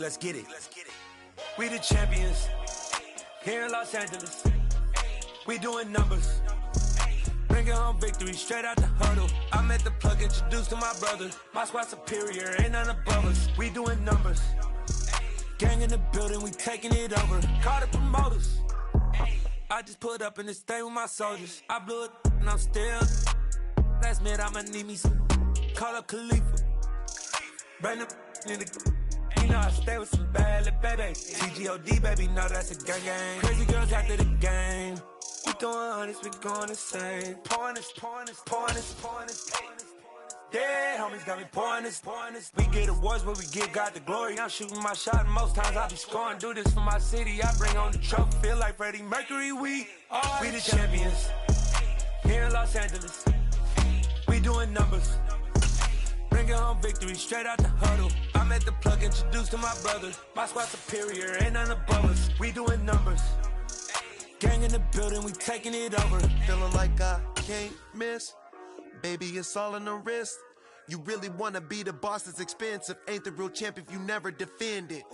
Let's get it. We the champions here in Los Angeles. We doing numbers. Bringing home victory straight out the huddle. I met the plug, introduced to my brother. My squad superior, ain't none above us. We doing numbers. Gang in the building, we taking it over. Call the promoters. I just put up in this thing with my soldiers. I blew it and I'm still. Last minute I'ma need me some. Call up Khalifa. Bring the in the. You know I stay with some bad little baby. TGOD baby, know that's a gang. Crazy girls after the game. We throwing hundreds, we going insane. Pouring this. Yeah, homies got me pouring this. We get awards, but we give God the glory. I'm shooting my shot, and most times I be scoring. Do this for my city, I bring on the trophy. Feel like Freddie Mercury, we the champions here in Los Angeles. We doing numbers. Bringing home victory straight out the huddle. I met the plug, introduced to my brother. My squad superior, ain't none above us. We doing numbers. Gang in the building, we taking it over. Feeling like I can't miss. Baby, it's all in the wrist. You really wanna be the boss, it's expensive. Ain't the real champ if you never defend it.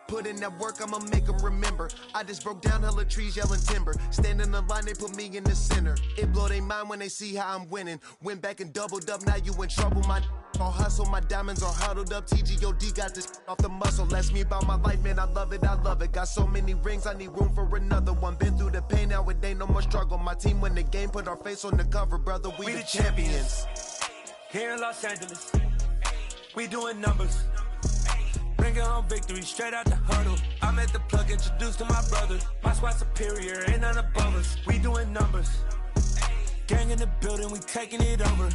Put in that work, I'ma make them remember. I just broke down hella trees, yelling timber. Stand in the line, they put me in the center. It blow their mind when they see how I'm winning. Went back and doubled up, now you in trouble. My all hustle, my diamonds are huddled up. TGOD got this off the muscle. That's me about my life, man, I love it. Got so many rings, I need room for another one. Been through the pain, now it ain't no more struggle. My team win the game, put our face on the cover, brother. We the champions. Here in Los Angeles, we doing numbers. Bringing home victory straight out the huddle. I met the plug, introduced to my brother. My squad superior, ain't none above us. We doing numbers. Gang in the building, we taking it over.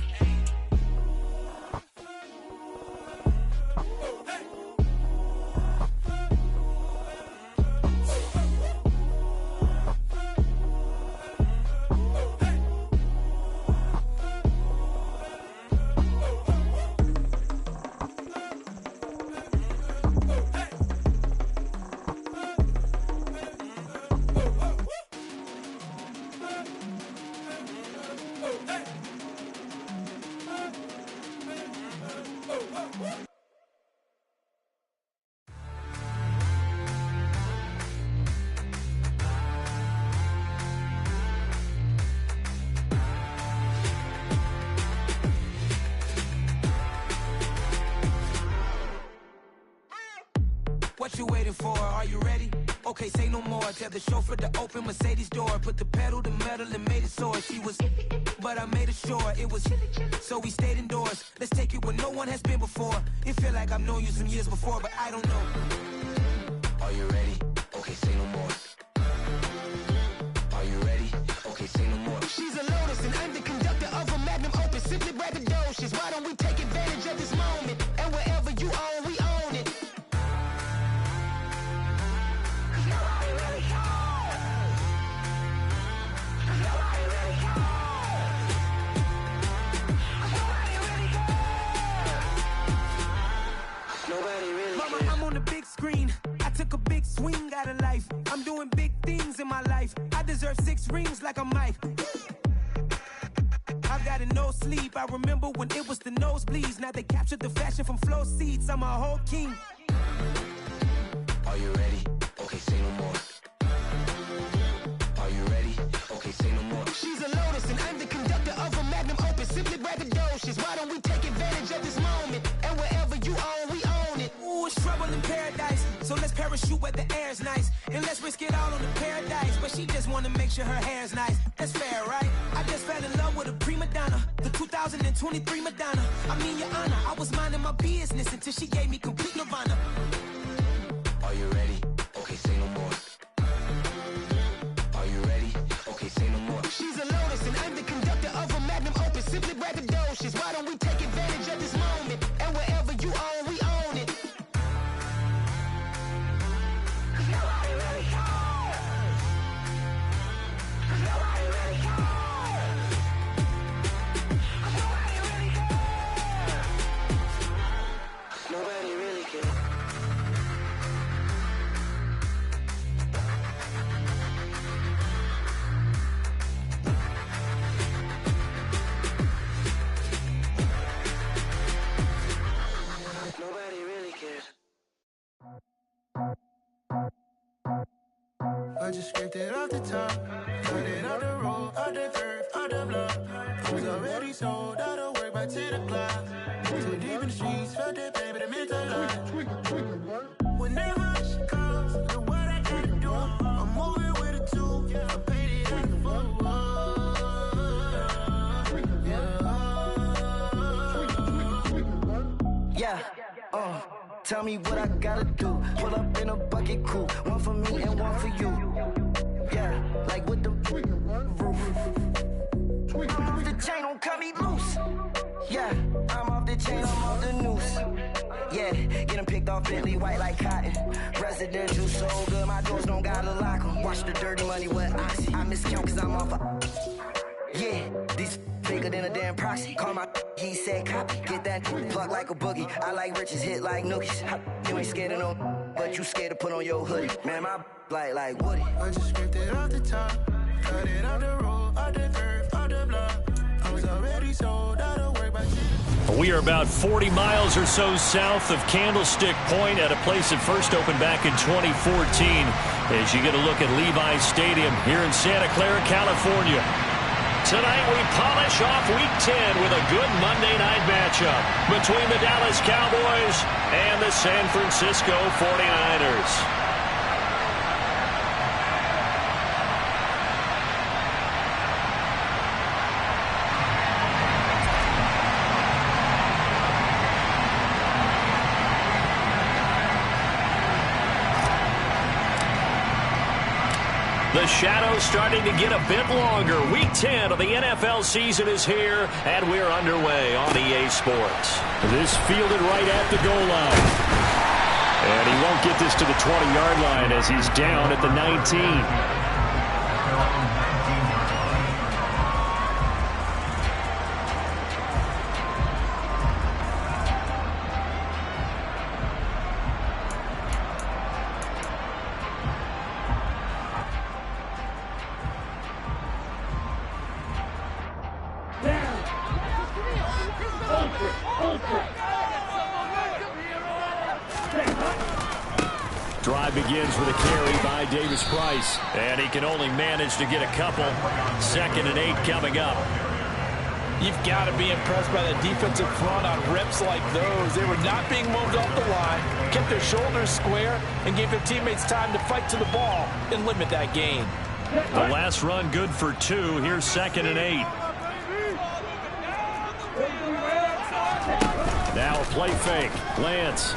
What you waiting for? Are you ready? Okay, say no more. Tell the chauffeur to open Mercedes door. Put the pedal to metal and made it soar. She was, but I made it sure it was. So we stayed indoors. Let's take it where no one has been before. It feel like I've known you some years before, but I don't know. Are you ready? Okay, say no more. Are you ready? Okay, say no more. She's a Lotus and I'm the conductor of a Magnum Opus. Simply braggadocious. Why don't we take advantage of this moment? And wherever you own, we own it. Screen. I took a big swing out of life. I'm doing big things in my life. I deserve 6 rings like a Mike. I've got no sleep. I remember when it was the nosebleeds. Now they captured the fashion from flow seats. I'm a whole king. Are you ready? Okay, say no more. Are you ready? Okay, say no more. She's a Lotus and I'm the conductor of a Magnum Opus. Simply braggadocious. Why don't we take advantage of this moment? And wherever you own, we own it. Ooh, it's trouble in paradise. So let's parachute where the air's nice. And let's risk it all on the paradise. But she just wanna make sure her hair's nice. That's fair, right? I just fell in love with a prima donna. The 2023 Madonna. I mean, your honor, I was minding my business until she gave me complete nirvana. Are you ready? Okay, say no more. Are you ready? Okay, say no more. She's a Lotus and I'm the conductor of a Magnum Opus. Simply braggadocious. Why don't we take advantage of this moment? And wherever you own, we own it. Nobody really cares. Nobody really cares. Nobody really cares. Nobody really cares. I just scraped it off the top. Cut it out the road, out the curve, out the block. I was already sold, out of work by 10 o'clock. Too deep in the streets, felt that pain, but it meant a lot. Whenever she calls, the what I gotta do, I'm moving with a two. I paid it out the phone. Yeah, tell me what I gotta do. Pull up in a bucket crew, one for me and one for you. Yeah, like with the roof. The chain don't cut me loose. Yeah, I'm off the chain, I'm off the noose. Yeah, get them picked off Bentley white like cotton. Residential so good, my doors don't gotta lock 'em. Watch the dirty money with oxy. I miscount cause I'm off a. Yeah, these bigger than a damn proxy. Call my he said copy. Get that plug like a boogie. I like riches, hit like nookies. You ain't scared of no, but you scared to put on your hoodie. Man, my like Woody. I just scraped it off the top. Cut it out the road, out the curve, out the block. I was already sold, out of work by 10. We are about 40 miles or so south of Candlestick Point at a place that first opened back in 2014. As you get a look at Levi's Stadium here in Santa Clara, California. Tonight we polish off Week 10 with a good Monday night matchup between the Dallas Cowboys and the San Francisco 49ers. The shadow's starting to get a bit longer. Week 10 of the NFL season is here, and we're underway on EA Sports. This fielded right at the goal line. And he won't get this to the 20-yard line as he's down at the 19. Drive begins with a carry by Davis Price, and he can only manage to get a couple. 2nd and 8 coming up. You've got to be impressed by the defensive front on reps like those. They were not being moved off the line, kept their shoulders square, and gave their teammates time to fight to the ball and limit that gain. The last run good for 2. Here's 2nd and 8. Now a play fake. Lance.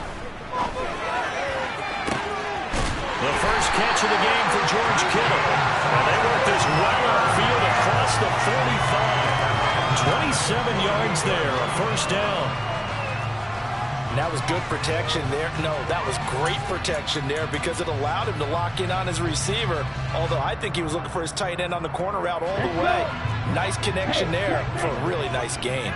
The first catch of the game for George Kittle. And they work this well upfield across the 45. 27 yards there, a first down. And that was good protection there. No, that was great protection there because it allowed him to lock in on his receiver. Although I think he was looking for his tight end on the corner route all the way. Nice connection there for a really nice gain.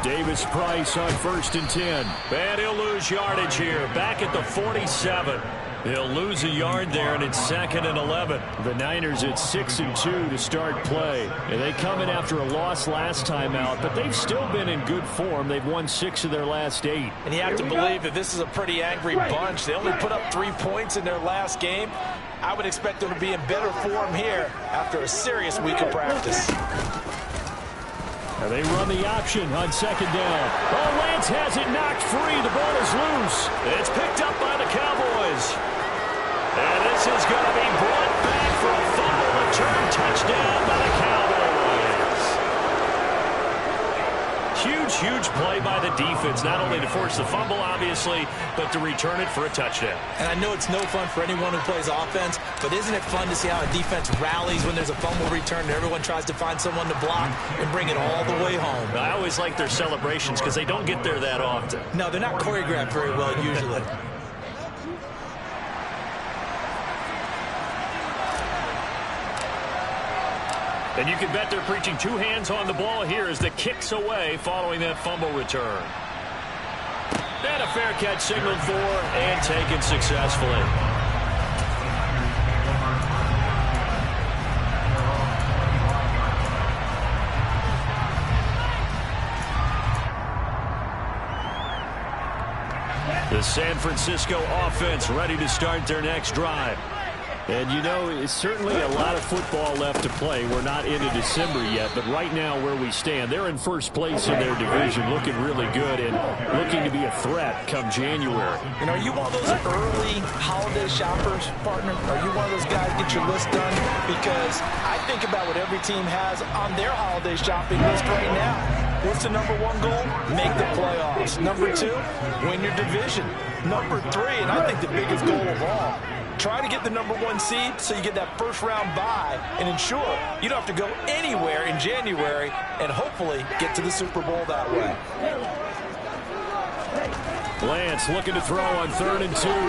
Davis Price on 1st and 10. And he'll lose yardage here. Back at the 47. He'll lose a yard there, and it's 2nd and 11. The Niners at 6 and 2 to start play. And they come in after a loss last time out, but they've still been in good form. They've won 6 of their last 8. And you have to believe that this is a pretty angry bunch. They only put up 3 points in their last game. I would expect them to be in better form here after a serious week of practice. And they run the option on 2nd down. Oh, Lance has it knocked free. The ball is loose. It's picked up by the Cowboys. And this is going to be brought back for a fumble return touchdown by the Cowboys. Huge play by the defense, not only to force the fumble, obviously, but to return it for a touchdown. And I know it's no fun for anyone who plays offense, but isn't it fun to see how a defense rallies when there's a fumble return and everyone tries to find someone to block and bring it all the way home? I always like their celebrations because they don't get there that often. No, they're not choreographed very well usually. And you can bet they're preaching 2 hands on the ball here as the kick's away following that fumble return. And a fair catch signaled for and taken successfully. The San Francisco offense ready to start their next drive. And, you know, it's certainly a lot of football left to play. We're not into December yet, but right now where we stand, they're in first place in their division, looking really good and looking to be a threat come January. You know, are you one of those early holiday shoppers, partner? Are you one of those guys get your list done? Because I think about what every team has on their holiday shopping list right now. What's the number one goal? Make the playoffs. Number two, win your division. Number three, and I think the biggest goal of all, try to get the number one seed so you get that first round bye and ensure you don't have to go anywhere in January and hopefully get to the Super Bowl that way. Lance looking to throw on 3rd and 2. Able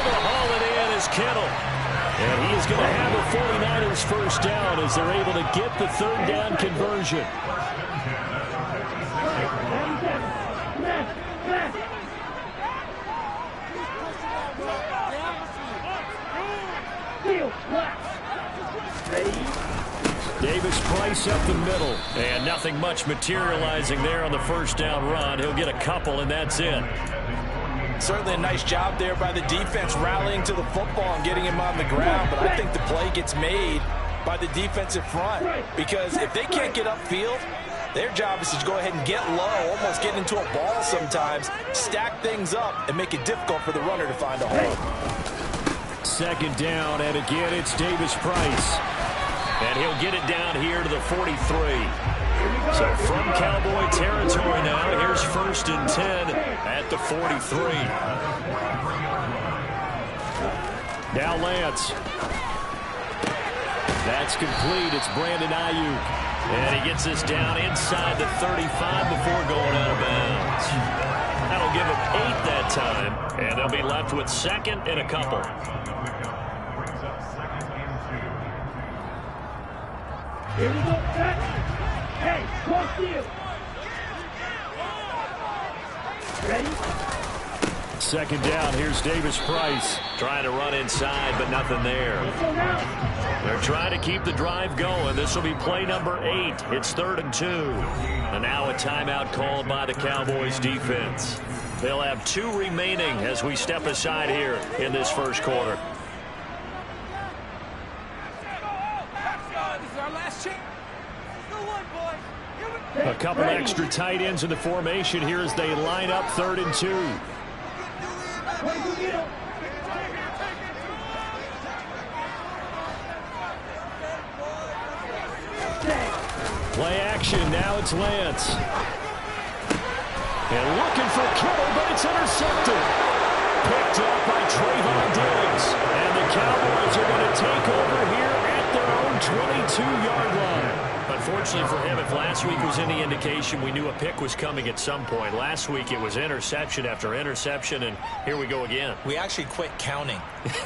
to haul it in is Kittle. And he is going to have the 49ers first down as they're able to get the 3rd down conversion. Davis Price up the middle, and nothing much materializing there on the first down run. He'll get a couple, and that's it. Certainly a nice job there by the defense rallying to the football and getting him on the ground, but I think the play gets made by the defensive front because if they can't get upfield, their job is to go ahead and get low, almost get into a ball sometimes, stack things up, and make it difficult for the runner to find a hole. 2nd down, and again it's Davis Price. And he'll get it down here to the 43. So from Cowboy territory now, here's 1st and 10 at the 43. Now Lance. That's complete. It's Brandon Ayuk. And he gets this down inside the 35 before going out of bounds. That'll give him 8 that time. And they'll be left with 2nd and a couple. Here we go, set. Hey, cross field. Ready? 2nd down, here's Davis Price. Trying to run inside, but nothing there. They're trying to keep the drive going. This will be play number 8. It's 3rd and 2. And now a timeout called by the Cowboys defense. They'll have 2 remaining as we step aside here in this first quarter. A couple extra tight ends in the formation here as they line up 3rd and 2. Play action. Now it's Lance. And looking for Kittle, but it's intercepted. Picked up by Trayvon Diggs. And the Cowboys are going to take over here at their own 22-yard line. Unfortunately for him, if last week was any indication, we knew a pick was coming at some point. Last week it was interception after interception, and here we go again. We actually quit counting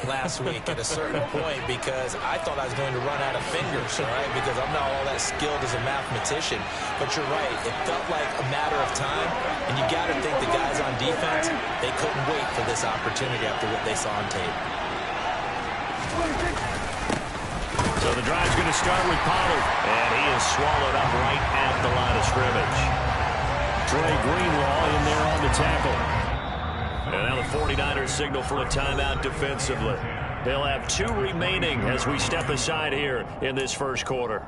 last week at a certain point because I thought I was going to run out of fingers, all right, because I'm not all that skilled as a mathematician. But you're right, it felt like a matter of time, and you got to think the guys on defense, they couldn't wait for this opportunity after what they saw on tape. So the drive's going to start with Pollard, and he is swallowed up right at the line of scrimmage. Trey Greenlaw in there on the tackle. And now the 49ers signal for a timeout defensively. They'll have 2 remaining as we step aside here in this first quarter.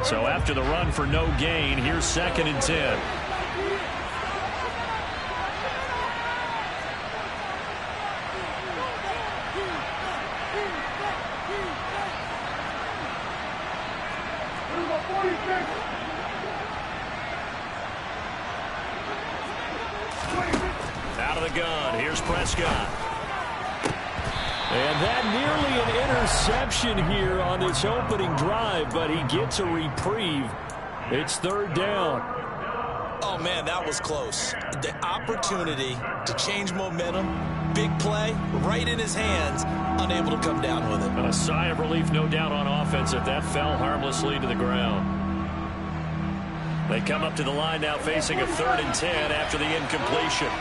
So after the run for no gain, here's 2nd and 10. Out of the gun, here's Prescott. And that nearly an interception here on this opening drive, but he gets a reprieve. It's 3rd down. Oh, man, that was close. The opportunity to change momentum, big play, right in his hands, unable to come down with it. A sigh of relief, no doubt, on offense if that fell harmlessly to the ground. They come up to the line now facing a 3rd and 10 after the incompletion.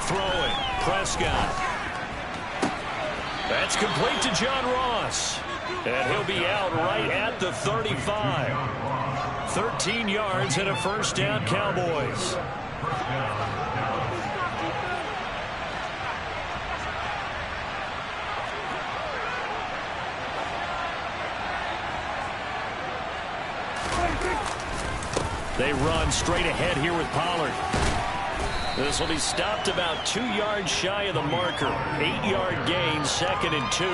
Throwing, Prescott. That's complete to John Ross. And he'll be out right at the 35. 13 yards and a first down, Cowboys. They run straight ahead here with Pollard. This will be stopped about 2 yards shy of the marker. 8-yard gain, 2nd and 2.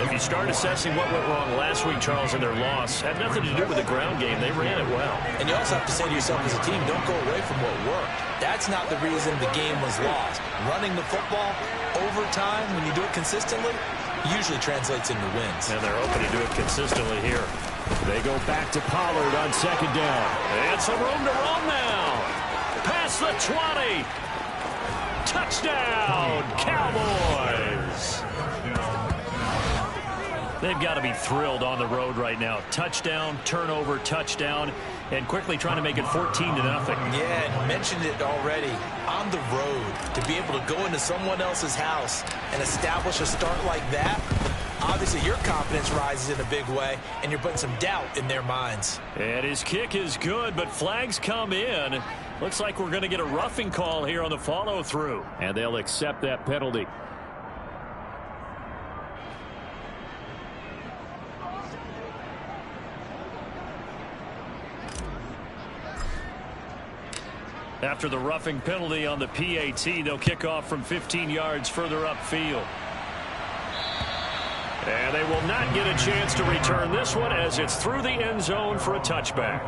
If you start assessing what went wrong last week, Charles, in their loss, had nothing to do with the ground game. They ran it well. And you also have to say to yourself as a team, don't go away from what worked. That's not the reason the game was lost. Running the football over time, when you do it consistently, usually translates into wins. And they're hoping to do it consistently here. They go back to Pollard on 2nd down. And some room to run now. Past the 20. Touchdown, Cowboys. They've got to be thrilled on the road right now. Touchdown, turnover, touchdown, and quickly trying to make it 14-0. Yeah, and mentioned it already. On the road, to be able to go into someone else's house and establish a start like that, obviously your confidence rises in a big way, and you're putting some doubt in their minds. And his kick is good, but flags come in. Looks like we're going to get a roughing call here on the follow-through, and they'll accept that penalty. After the roughing penalty on the PAT, they'll kick off from 15 yards further upfield. And they will not get a chance to return this one as it's through the end zone for a touchback.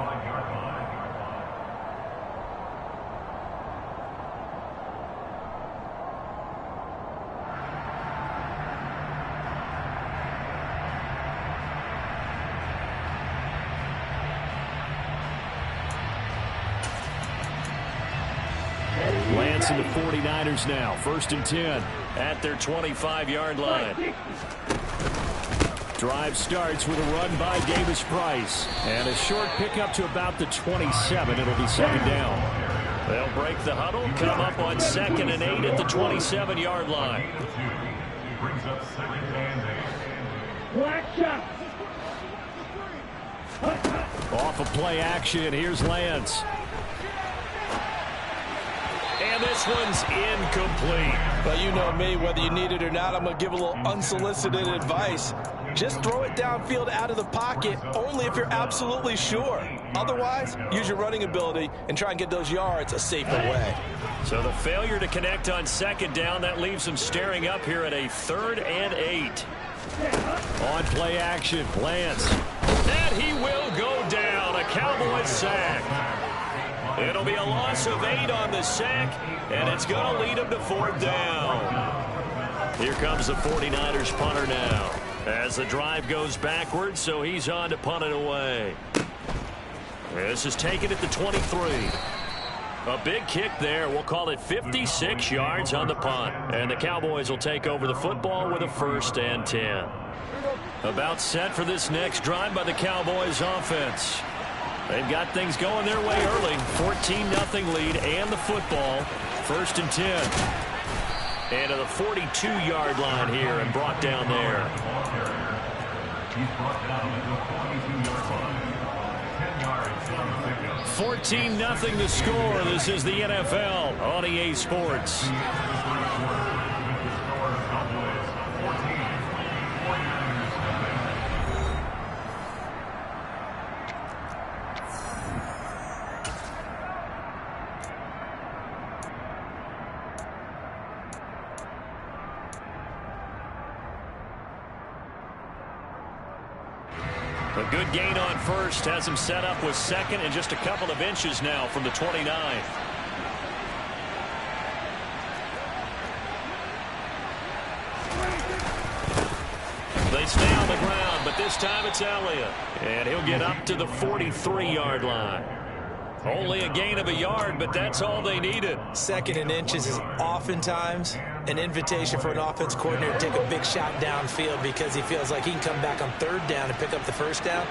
Lancing the 49ers now. 1st and 10 at their 25-yard line. Drive starts with a run by Davis Price. And a short pickup to about the 27. It'll be 2nd down. They'll break the huddle, come up on 2nd and 8 at the 27-yard line. Off of play action, here's Lance. And this one's incomplete. Well, you know me, whether you need it or not, I'm going to give a little unsolicited advice. Just throw it downfield out of the pocket, only if you're absolutely sure. Otherwise, use your running ability and try and get those yards a safer way. So the failure to connect on 2nd down, that leaves them staring up here at a 3rd and 8. On play action, Lance. And he will go down. A Cowboys sack. It'll be a loss of 8 on the sack, and it's going to lead him to 4th down. Here comes the 49ers punter now. As the drive goes backwards, so he's on to punt it away. This is taken at the 23. A big kick there. We'll call it 56 yards on the punt. And the Cowboys will take over the football with a 1st and 10. About set for this next drive by the Cowboys offense. They've got things going their way early. 14-0 lead and the football. 1st and 10. And to the 42-yard line here and brought down there. He's brought down at the 42-yard line. 10 yards. 14-0 the score. This is the NFL on EA Sports. A good gain on 1st has him set up with 2nd and just a couple of inches now from the 29. They stay on the ground, but this time it's Elliott. And he'll get up to the 43-yard line. Only a gain of a yard, but that's all they needed. 2nd and inches is oftentimes an invitation for an offense coordinator to take a big shot downfield because he feels like he can come back on third down and pick up the first down.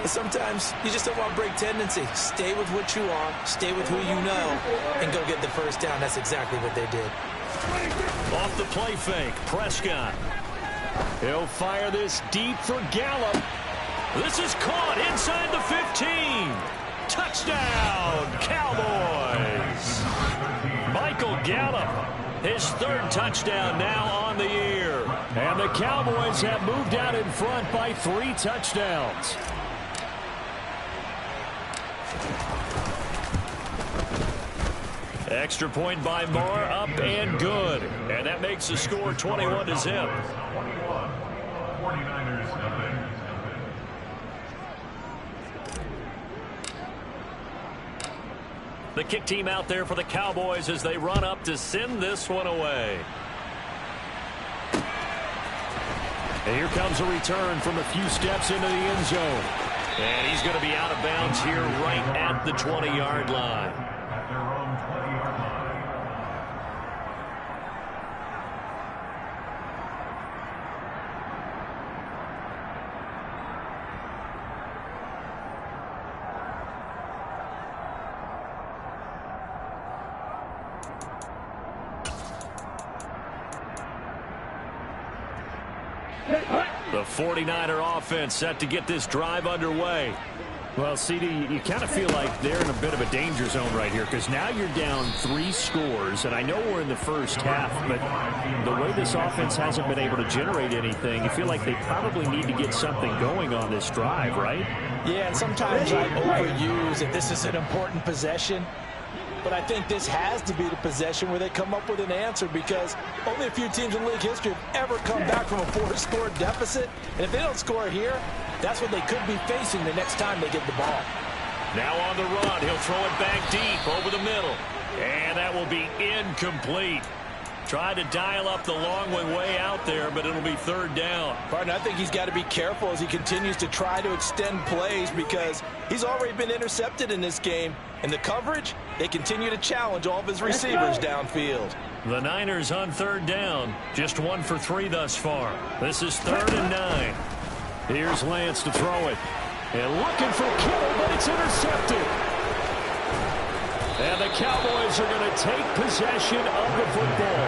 But sometimes you just don't want to break tendency. Stay with what you are, stay with who you know, and go get the first down. That's exactly what they did. Off the play fake, Prescott. He'll fire this deep for Gallup. This is caught inside the 15. Touchdown, Cowboys. Michael Gallup, his third touchdown now on the year. And the Cowboys have moved out in front by 3 touchdowns. Extra point by Moore, up and good. And that makes the score 21-0. The kick team out there for the Cowboys as they run up to send this one away. And here comes a return from a few steps into the end zone. And he's going to be out of bounds here right at the 20-yard line. The 49er offense set to get this drive underway. Well, CD, you kind of feel like they're in a bit of a danger zone right here because now you're down 3 scores, and I know we're in the first half, but the way this offense hasn't been able to generate anything, you feel like they probably need to get something going on this drive, right? Yeah, and sometimes I overuse that this is an important possession. But I think this has to be the possession where they come up with an answer because only a few teams in league history have ever come back from a 4-score deficit. And if they don't score here, that's what they could be facing the next time they get the ball. Now on the run, he'll throw it back deep over the middle. And that will be incomplete. Tried to dial up the long way out there, but it'll be third down. Partner, I think he's got to be careful as he continues to try to extend plays because he's already been intercepted in this game. And the coverage, they continue to challenge all of his receivers downfield. The Niners on third down. Just 1 for 3 thus far. This is 3rd and 9. Here's Lance to throw it. And looking for Kittle, but it's intercepted. And the Cowboys are going to take possession of the football.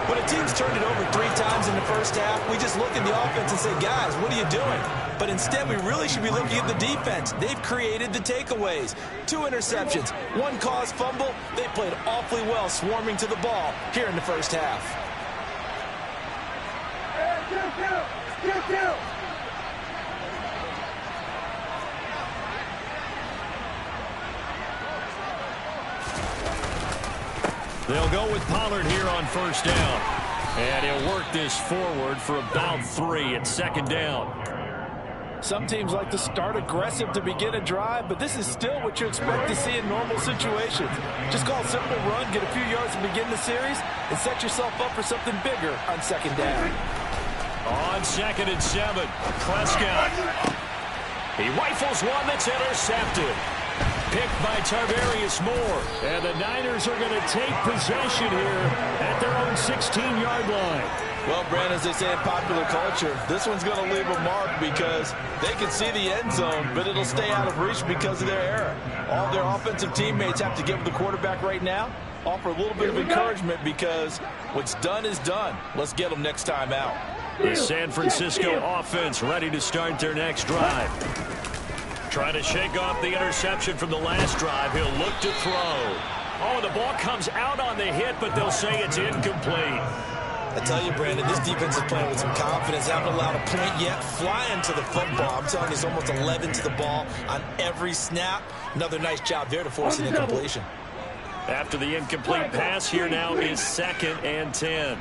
When a team's turned it over 3 times in the first half, we just look at the offense and say, guys, what are you doing? But instead, we really should be looking at the defense. They've created the takeaways. 2 interceptions, 1 caused fumble. They played awfully well swarming to the ball here in the first half. They'll go with Pollard here on first down. And he'll work this forward for about 3 at 2nd down. Some teams like to start aggressive to begin a drive, but this is still what you expect to see in normal situations. Just call a simple run, get a few yards to begin the series, and set yourself up for something bigger on 2nd down. On 2nd and 7, Prescott. He rifles one that's intercepted. Picked by Tarvarius Moore. And the Niners are going to take possession here at their own 16-yard line. Well, Brandon, as they say in popular culture, this one's going to leave a mark because they can see the end zone, but it'll stay out of reach because of their error. All their offensive teammates have to give the quarterback right now, offer a little bit of encouragement because what's done is done. Let's get them next time out. The San Francisco offense ready to start their next drive. Trying to shake off the interception from the last drive. He'll look to throw. Oh, the ball comes out on the hit, but they'll say it's incomplete. I tell you, Brandon, this defense is playing with some confidence. They haven't allowed a point yet. Flying to the football. I'm telling you, it's almost 11 to the ball on every snap. Another nice job there to force an incompletion. After the incomplete pass, here now is 2nd and 10.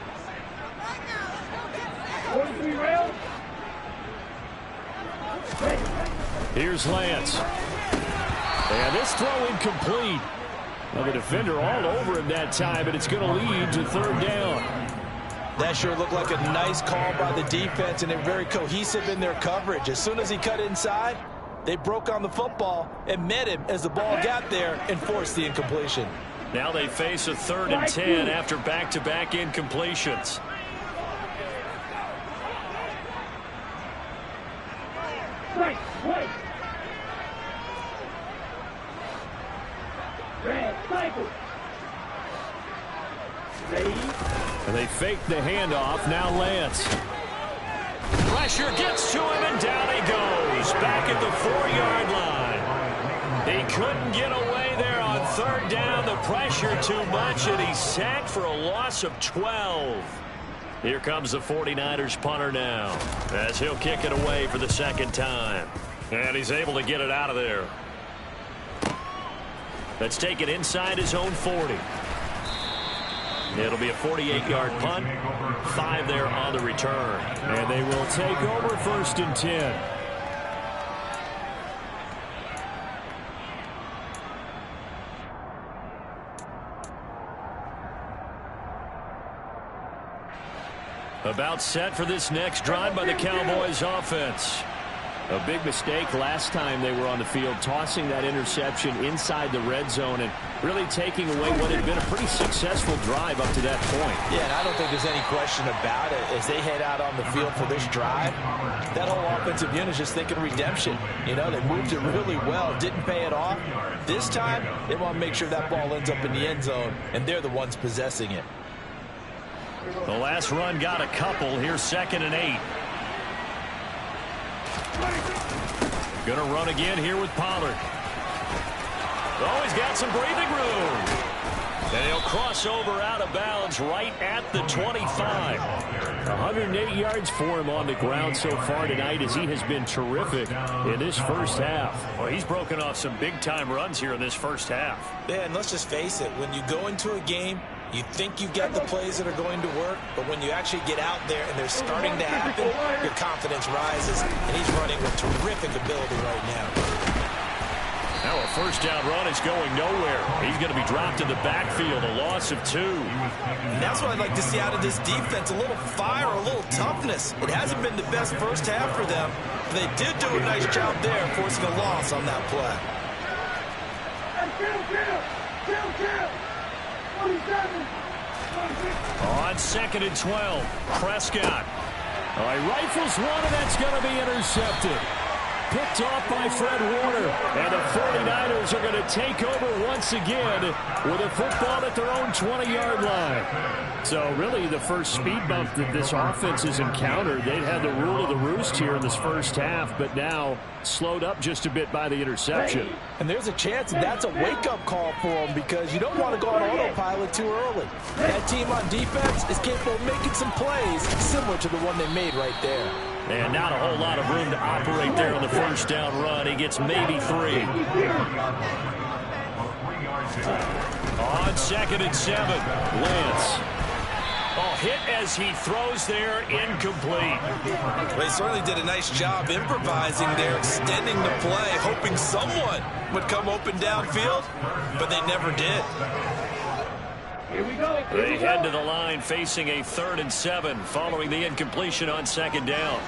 Here's Lance. And this throw incomplete. Well, the defender all over him that time, but it's going to lead to 3rd down. That sure looked like a nice call by the defense, and they're very cohesive in their coverage. As soon as he cut inside, they broke on the football and met him as the ball got there and forced the incompletion. Now they face a 3rd and 10 after back-to-back incompletions. And they fake the handoff. Now Lance. Pressure gets to him, and down he goes. Back at the 4-yard line. He couldn't get away there on 3rd down. The pressure too much, and he's sacked for a loss of 12. Here comes the 49ers punter now, as he'll kick it away for the 2nd time. And he's able to get it out of there. Let's take it inside his own 40. It'll be a 48-yard punt. 5 there on the return. And they will take over 1st and 10. About set for this next drive by the Cowboys offense. A big mistake last time they were on the field, tossing that interception inside the red zone and really taking away what had been a pretty successful drive up to that point. Yeah, and I don't think there's any question about it. As they head out on the field for this drive, that whole offensive unit is just thinking redemption. You know, they moved it really well, didn't pay it off. This time, they want to make sure that ball ends up in the end zone, and they're the ones possessing it. The last run got a couple. Here's 2nd and 8. Gonna run again here with Pollard. Oh, he's got some breathing room. And he'll cross over out of bounds right at the 25. 108 yards for him on the ground so far tonight, as he has been terrific in this first half. Well, he's broken off some big-time runs here in this first half. Yeah, and let's just face it. When you go into a game, you think you've got the plays that are going to work, but when you actually get out there and they're starting to happen, your confidence rises, and he's running with terrific ability right now. Now a 1st down run is going nowhere. He's going to be dropped in the backfield, a loss of 2. And that's what I'd like to see out of this defense, a little fire, a little toughness. It hasn't been the best first half for them, but they did do a nice job there, forcing a loss on that play. On 2nd and 12, Prescott. All right, rifles one, and that's going to be intercepted. Picked off by Fred Warner. And the 49ers are going to take over once again with a football at their own 20-yard line. So really the first speed bump that this offense has encountered. They'd had the rule of the roost here in this first half, but now slowed up just a bit by the interception. And there's a chance that's a wake-up call for them, because you don't want to go on autopilot too early. That team on defense is capable of making some plays similar to the one they made right there. And not a whole lot of room to operate there on the 1st down run. He gets maybe 3. On 2nd and 7, Lance. Oh, hit as he throws there, incomplete. Well, he certainly did a nice job improvising there, extending the play, hoping someone would come open downfield, but they never did. They head to the line facing a 3rd and 7 following the incompletion on 2nd down.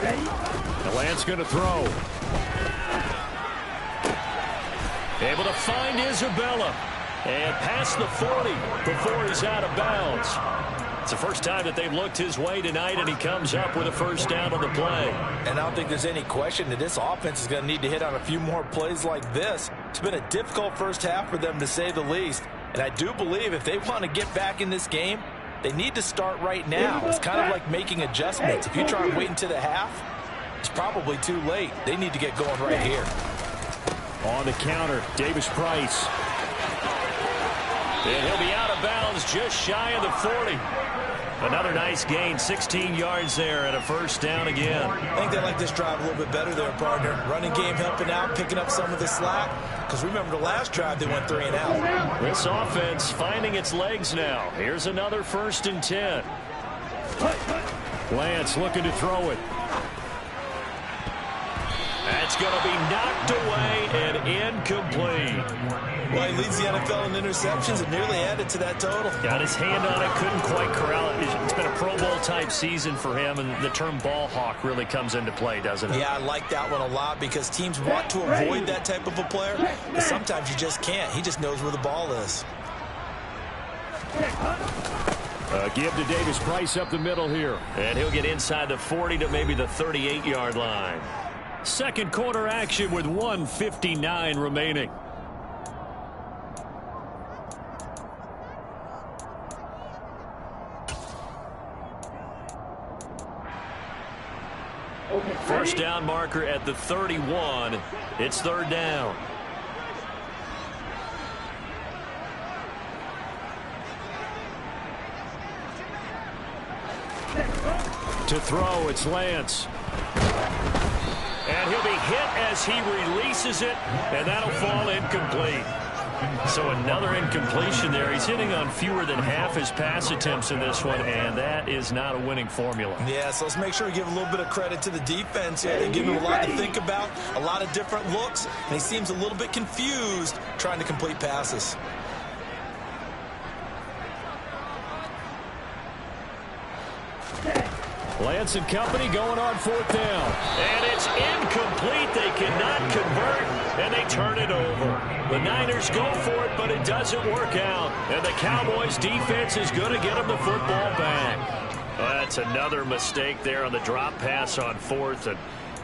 The Lance going to throw. Able to find Isabella. And past the 40 before he's out of bounds. It's the first time that they've looked his way tonight, and he comes up with a 1st down on the play. And I don't think there's any question that this offense is going to need to hit on a few more plays like this. It's been a difficult first half for them, to say the least. And I do believe if they want to get back in this game, they need to start right now. It's kind of like making adjustments. If you try and wait until the half, it's probably too late. They need to get going right here. On the counter, Davis Price. And he'll be out of bounds just shy of the 40. Another nice gain, 16 yards there, and a 1st down again. I think they like this drive a little bit better there, partner. Running game helping out, picking up some of the slack. Because remember the last drive, they went 3 and out. This offense finding its legs now. Here's another 1st and 10. Lance looking to throw it. That's going to be knocked away and incomplete. Well, he leads the NFL in interceptions and nearly added to that total. Got his hand on it, couldn't quite corral it. It's been a Pro Bowl-type season for him, and the term ball hawk really comes into play, doesn't it? Yeah, I like that one a lot because teams want to avoid that type of a player, but sometimes you just can't. He just knows where the ball is. Give to Davis Price up the middle here. And he'll get inside the 40 to maybe the 38-yard line. Second quarter action with 1:59 remaining. First down marker at the 31. It's third down. To throw, it's Lance. And he'll be hit as he releases it, and that'll fall incomplete. So another incompletion there. He's hitting on fewer than half his pass attempts in this one, and that is not a winning formula. Yeah, so let's make sure we give a little bit of credit to the defense here. They give him a lot to think about, a lot of different looks, and he seems a little bit confused trying to complete passes. Lance and company going on fourth down. And it's incomplete. They cannot convert, and they turn it over. The Niners go for it, but it doesn't work out. And the Cowboys defense is going to get them the football back. That's another mistake there on the drop pass on fourth, and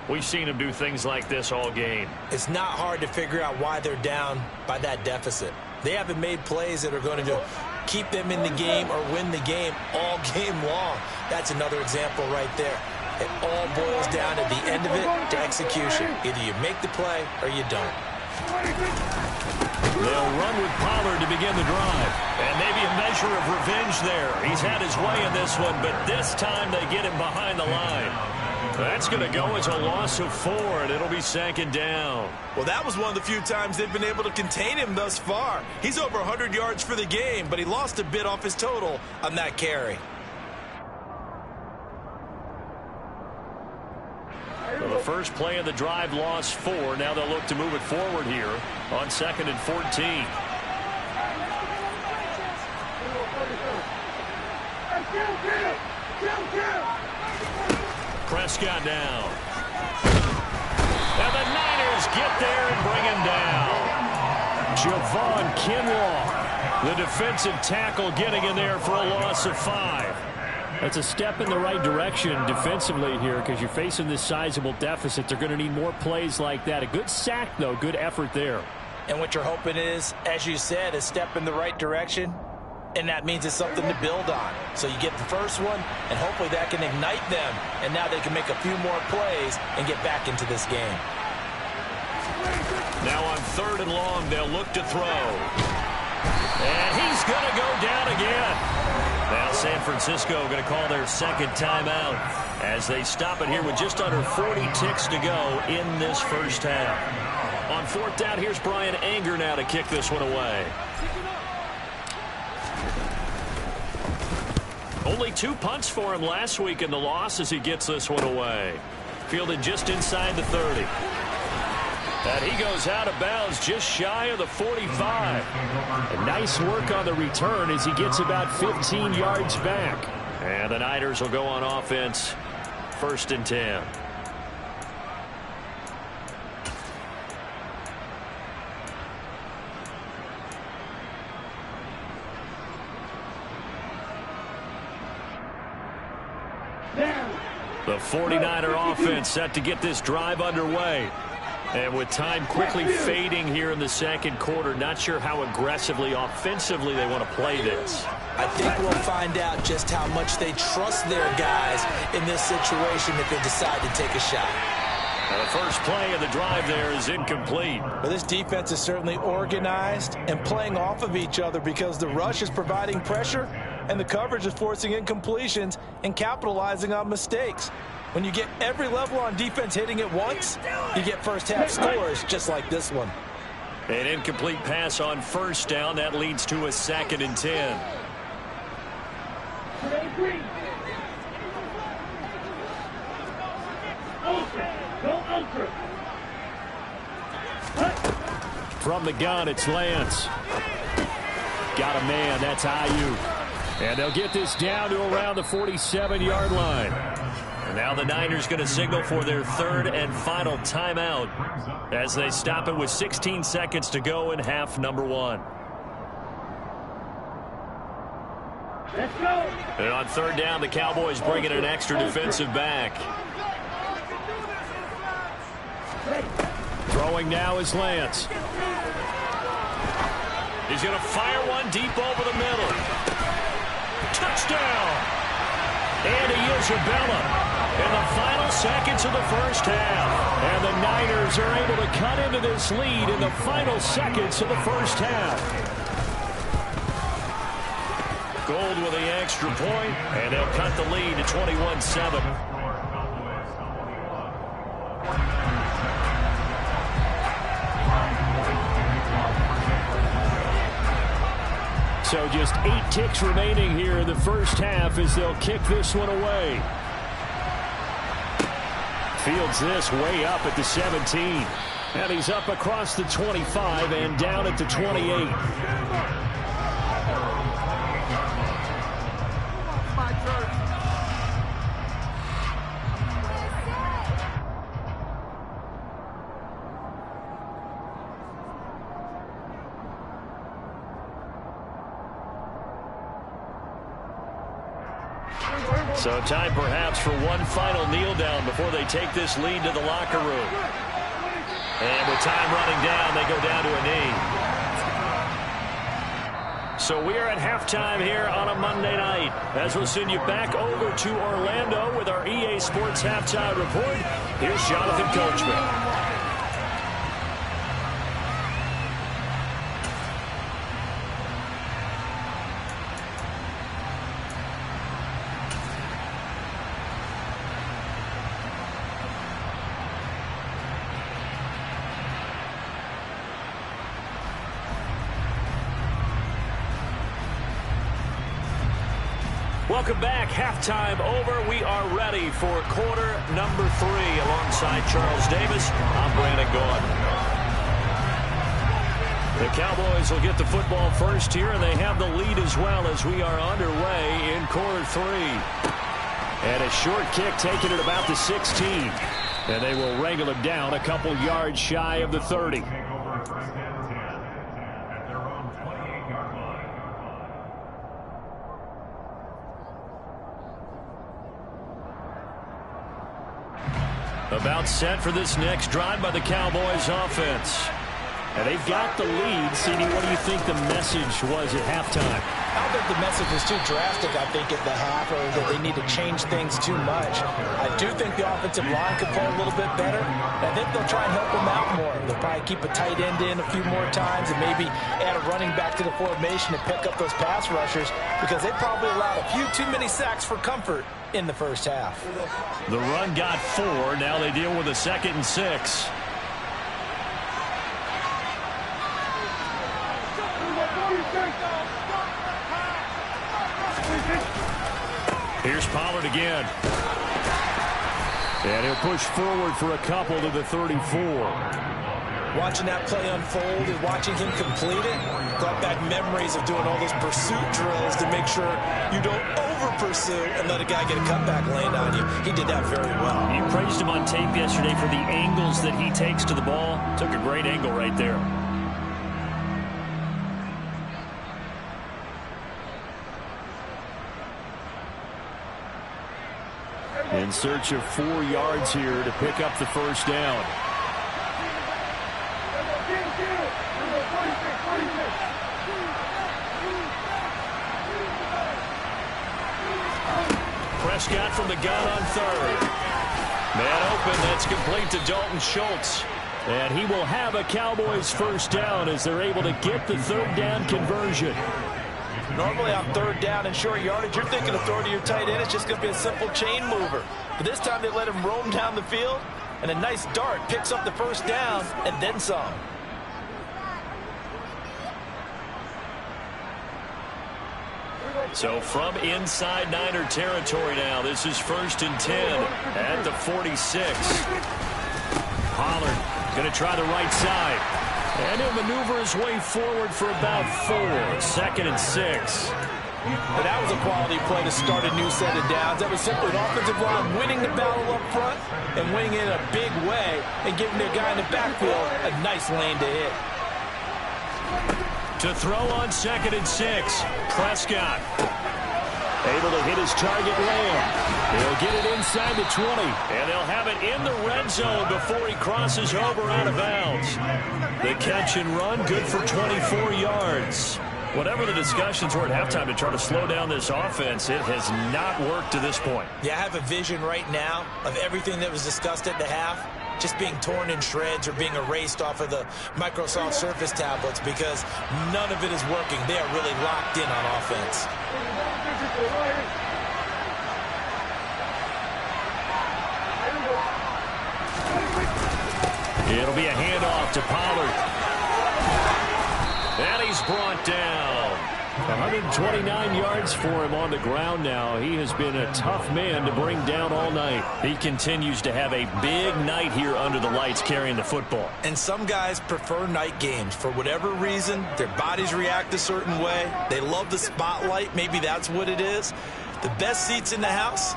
we've seen him do things like this all game. It's not hard to figure out why they're down by that deficit. They haven't made plays that are going to keep them in the game or win the game all game long. That's another example right there. It all boils down at the end of it to execution. Either you make the play or you don't. They'll run with Pollard to begin the drive. And maybe a measure of revenge there. He's had his way in this one, but this time they get him behind the line. That's going to go as a loss of 4, and it'll be second down. Well, that was one of the few times they've been able to contain him thus far. He's over 100 yards for the game, but he lost a bit off his total on that carry. So the first play of the drive lost 4. Now they'll look to move it forward here on 2nd and 14. Prescott down. And the Niners get there and bring him down. Javon Kinlaw, the defensive tackle, getting in there for a loss of 5. That's a step in the right direction defensively here because you're facing this sizable deficit. They're going to need more plays like that. A good sack, though. Good effort there. And what you're hoping is, as you said, a step in the right direction. And that means it's something to build on. So you get the first one, and hopefully that can ignite them. And now they can make a few more plays and get back into this game. Now on 3rd and long, they'll look to throw. And he's going to go down again. Now San Francisco going to call their second timeout as they stop it here with just under 40 ticks to go in this first half. On 4th down, here's Brian Anger now to kick this one away. Only 2 punts for him last week in the loss as he gets this one away. Fielded just inside the 30. And he goes out of bounds just shy of the 45. And nice work on the return as he gets about 15 yards back. And the Niners will go on offense. 1st and 10. The 49er offense set to get this drive underway. And with time quickly fading here in the second quarter, not sure how aggressively, offensively they want to play this. I think we'll find out just how much they trust their guys in this situation if they decide to take a shot. The first play of the drive there is incomplete. Well, this defense is certainly organized and playing off of each other because the rush is providing pressure and the coverage is forcing incompletions and capitalizing on mistakes. When you get every level on defense hitting at once, you get first half scores just like this one. An incomplete pass on 1st down. That leads to a 2nd and 10. From the gun, it's Lance. Got a man. That's Ayuk. And they'll get this down to around the 47-yard line. And now the Niners going to signal for their third and final timeout as they stop it with 16 seconds to go in half number 1. Let's go. And on third down, the Cowboys bring in an extra defensive back. Throwing now is Lance. He's going to fire one deep over the middle. Touchdown! And he is Isabella in the final seconds of the first half. And the Niners are able to cut into this lead in the final seconds of the first half. Gold with the extra point, and they'll cut the lead to 21-7. So just 8 ticks remaining here in the first half as they'll kick this one away. Fields this way up at the 17. And he's up across the 25 and down at the 28. So time perhaps for one final kneel down before they take this lead to the locker room. And with time running down, they go down to a knee. So we are at halftime here on a Monday night. As we'll send you back over to Orlando with our EA Sports Halftime Report, here's Jonathan Coachman. Welcome back. Halftime over. We are ready for quarter number 3 alongside Charles Davis. I'm Brandon Gordon. The Cowboys will get the football first here, and they have the lead as well as we are underway in quarter 3. And a short kick taken at about the 16. And they will wrangle him down a couple yards shy of the 30. About set for this next drive by the Cowboys offense. And they've got the lead. CD, what do you think the message was at halftime? I don't think the message was too drastic, I think, at the half, or that they need to change things too much. I do think the offensive line could play a little bit better. I think they'll try and help them out more. They'll probably keep a tight end in a few more times and maybe add a running back to the formation to pick up those pass rushers, because they probably allowed a few too many sacks for comfort in the first half. The run got 4. Now they deal with a 2nd and 6. Here's Pollard again. And he'll push forward for a couple to the 34. Watching that play unfold and watching him complete it brought back memories of doing all those pursuit drills to make sure you don't over-pursue and let a guy get a cutback lane on you. He did that very well. You praised him on tape yesterday for the angles that he takes to the ball. Took a great angle right there. In search of 4 yards here to pick up the first down. Prescott from the gun on 3rd. Man open, that's complete to Dalton Schultz. And he will have a Cowboys first down as they're able to get the 3rd down conversion. Normally on 3rd down and short yardage, you're thinking of throwing to your tight end. It's just going to be a simple chain mover. But this time they let him roam down the field, and a nice dart picks up the first down and then some. So from inside Niner territory now, this is 1st and 10 at the 46. Pollard going to try the right side. And he'll maneuver his way forward for about 4. 2nd and 6. But that was a quality play to start a new set of downs. That was simply an offensive line winning the battle up front and winning it in a big way and giving their guy in the backfield a nice lane to hit. To throw on 2nd and 6. Prescott able to hit his target Lamb. He'll get it inside the 20, and they'll have it in the red zone before he crosses over out of bounds. The catch and run, good for 24 yards. Whatever the discussions were at halftime to try to slow down this offense, it has not worked to this point. Yeah, I have a vision right now of everything that was discussed at the half just being torn in shreds or being erased off of the Microsoft Surface tablets because none of it is working. They are really locked in on offense. It'll be a handoff to Pollard. And he's brought down. 129 yards for him on the ground now. He has been a tough man to bring down all night. He continues to have a big night here under the lights carrying the football. And some guys prefer night games. For whatever reason, their bodies react a certain way. They love the spotlight. Maybe that's what it is. The best seats in the house,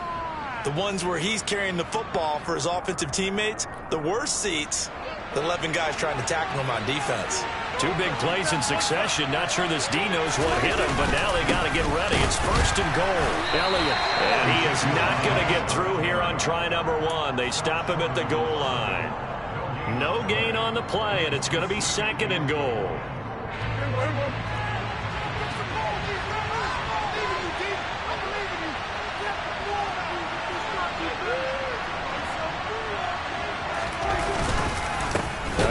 the ones where he's carrying the football for his offensive teammates. The worst seats, the 11 guys trying to tackle him on defense. 2 big plays in succession. Not sure this D knows what hit him, but now they got to get ready. It's 1st and goal. Elliott. And he is not going to get through here on try number 1. They stop him at the goal line. No gain on the play, and it's going to be 2nd and goal.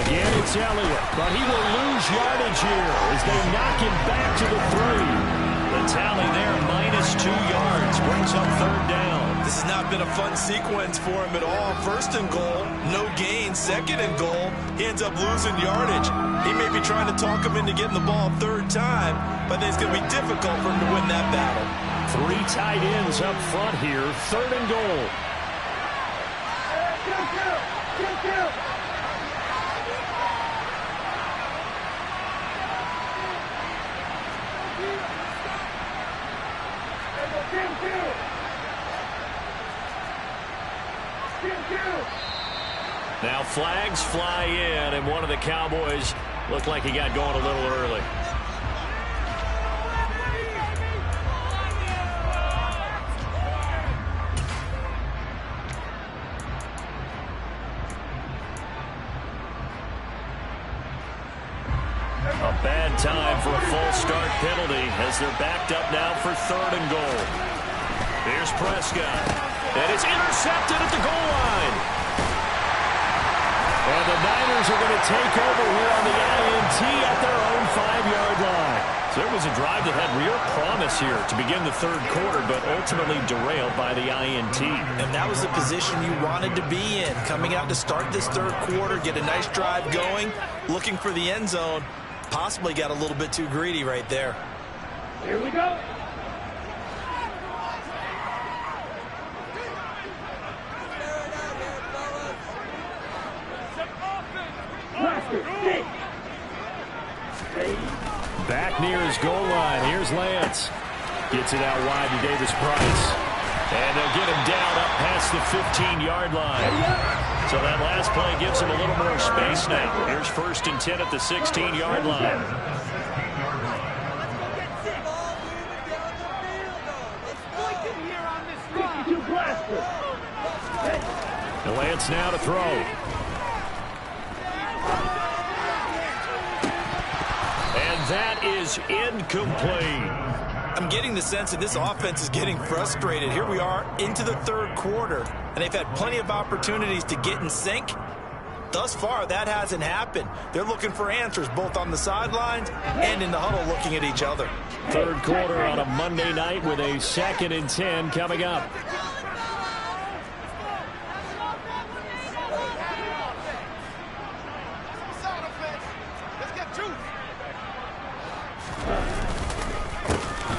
Again, it's Elliott, but he will lose yardage here as they knock him back to the 3. The tally there, -2 yards, brings up 3rd down. This has not been a fun sequence for him at all. 1st and goal, no gain. 2nd and goal, he ends up losing yardage. He may be trying to talk him into getting the ball 3rd time, but I think it's going to be difficult for him to win that battle. 3 tight ends up front here, 3rd and goal. Now flags fly in, and one of the Cowboys looked like he got going a little early. A bad time for a false start penalty as they're backed up now for 3rd and goal. Here's Prescott, and it's intercepted at the goal line. And the Niners are going to take over here on the INT at their own 5-yard line. So it was a drive that had real promise here to begin the 3rd quarter, but ultimately derailed by the INT. And that was the position you wanted to be in, coming out to start this 3rd quarter, get a nice drive going, looking for the end zone. Possibly got a little bit too greedy right there. Here we go. Back near his goal line. Here's Lance. Gets it out wide to Davis Price. And they'll get him down up past the 15-yard line. So that last play gives him a little more space now. Here's 1st and 10 at the 16-yard line. And Lance now to throw. That is incomplete. I'm getting the sense that this offense is getting frustrated. Here we are into the 3rd quarter, and they've had plenty of opportunities to get in sync. Thus far, that hasn't happened. They're looking for answers both on the sidelines and in the huddle looking at each other. 3rd quarter on a Monday night with a 2nd and 10 coming up.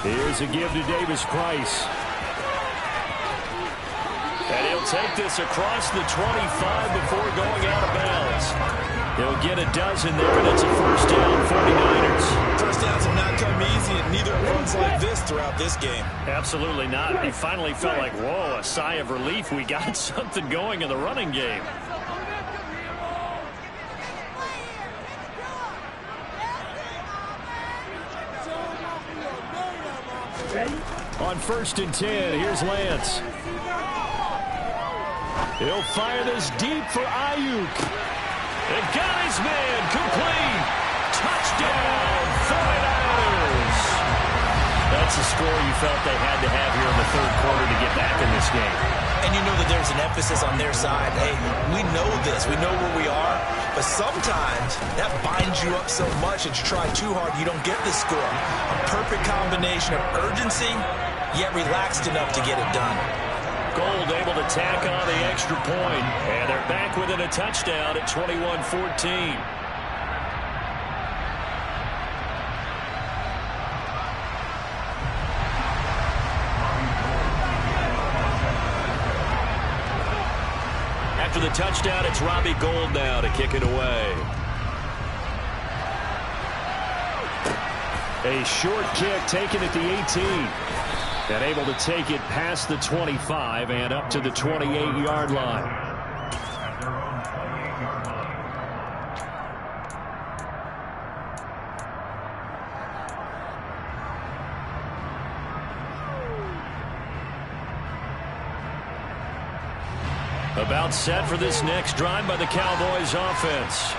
Here's a give to Davis Price. And he'll He'll take this across the 25 before going out of bounds. He'll get a dozen there, and it's a first down, 49ers. First downs have not come easy, and neither runs like this throughout this game. Absolutely not. He finally felt like, whoa, a sigh of relief. We got something going in the running game. On 1st and 10, here's Lance. He'll fire this deep for Ayuk. And got his man, complete. Touchdown, 49ers. That's a score you felt they had to have here in the third quarter to get back in this game. And you know that there's an emphasis on their side. Hey, we know this. We know where we are. But sometimes that binds you up so much that you try too hard, you don't get the score. A perfect combination of urgency, yet relaxed enough to get it done. Gold able to tack on the extra point, and they're back within a touchdown at 21-14. After the touchdown, it's Robbie Gould now to kick it away. A short kick taken at the 18. And able to take it past the 25 and up to the 28-yard line. About set for this next drive by the Cowboys offense.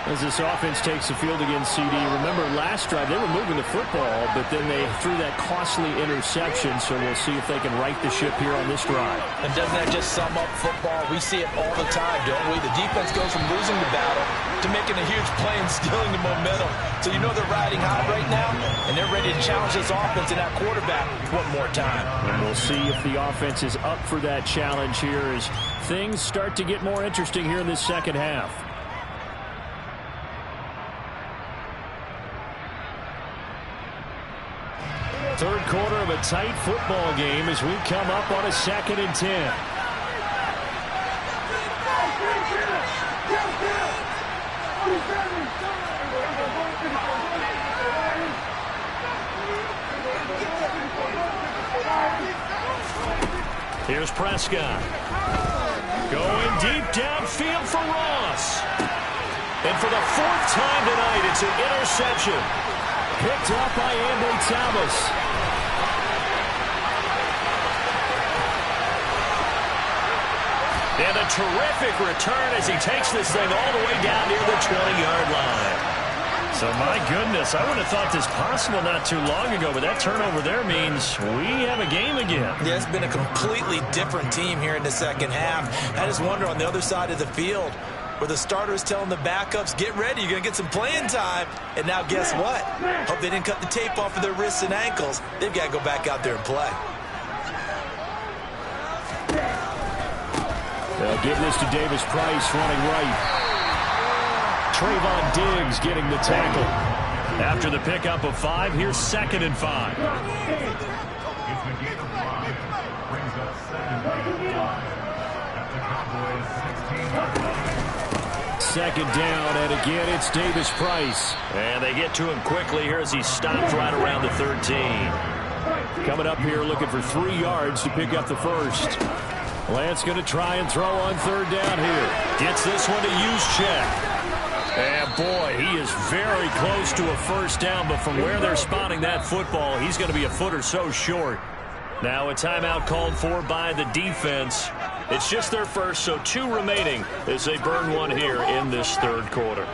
As this offense takes the field against CD. Remember, last drive they were moving the football, but then they threw that costly interception, so we'll see if they can right the ship here on this drive. And doesn't that just sum up football? We see it all the time, don't we? The defense goes from losing the battle to making a huge play and stealing the momentum. So you know they're riding high right now, and they're ready to challenge this offense and that quarterback one more time. And we'll see if the offense is up for that challenge here as things start to get more interesting here in this second half. Third quarter of a tight football game as we come up on a 2nd and 10. Here's Prescott. Going deep downfield for Ross. And for the 4th time tonight, it's an interception. Picked up by Ambry Thomas. And a terrific return as he takes this thing all the way down near the 20-yard line. So, my goodness, I would have thought this possible not too long ago, but that turnover there means we have a game again. Yeah, it's been a completely different team here in the second half. I just wonder on the other side of the field where the starters telling the backups, get ready, you're going to get some playing time. And now guess what? Hope they didn't cut the tape off of their wrists and ankles. They've got to go back out there and play. They'll give this to Davis Price running right. Trayvon Diggs getting the tackle. After the pickup of 5, here's 2nd and 5. Second down, and again it's Davis Price. And they get to him quickly here as he stopped right around the 13. Coming up here looking for 3 yards to pick up the first. Lance going to try and throw on 3rd down here. Gets this one to Juszczyk. And boy, he is very close to a first down, but from where they're spotting that football, he's going to be a foot or so short. Now a timeout called for by the defense. It's just their first, so 2 remaining as they burn one here in this third quarter.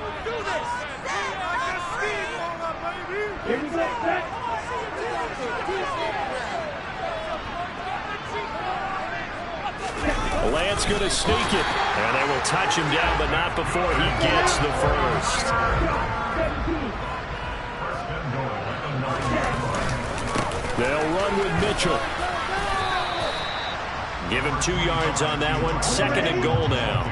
Lance going to sneak it, and they will touch him down, but not before he gets the first. They'll run with Mitchell. Give him 2 yards on that one. 2nd and goal now.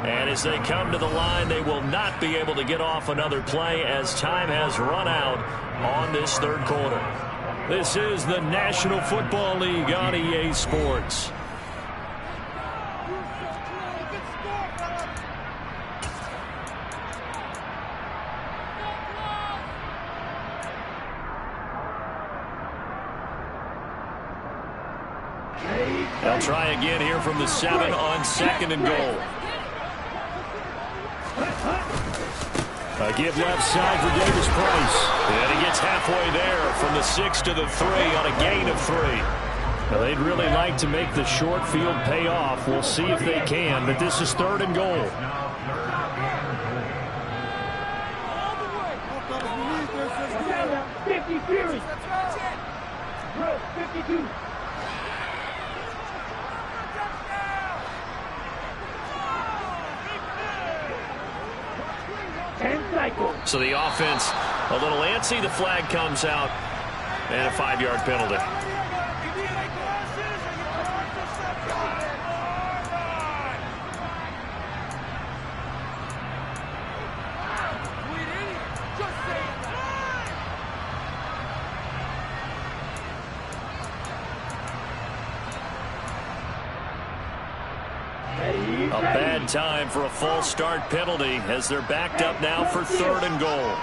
And as they come to the line. They will not be able to get off another play as time has run out on this third quarter. This is the National Football League on EA Sports. They'll try again here from the 7 on 2nd and goal. A give left side for Davis Price. And he gets halfway there from the 6 to the 3 on a gain of 3. Now, they'd really like to make the short field pay off. We'll see if they can, but this is 3rd and goal. So the offense a little antsy. The flag comes out and a 5-yard penalty. A bad time for a false start penalty as they're backed up now for 3rd and goal.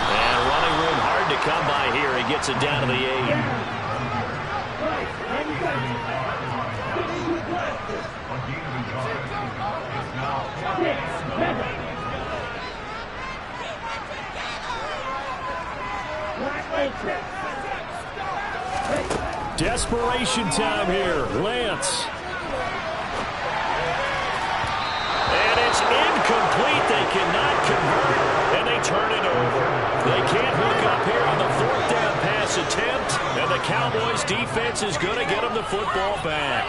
And running room hard to come by here. He gets it down to the 8. Desperation time here. Lance. And it's incomplete. They cannot convert, and they turn it over. They can't hook up here on the 4th down pass attempt, and the Cowboys' defense is going to get them the football back.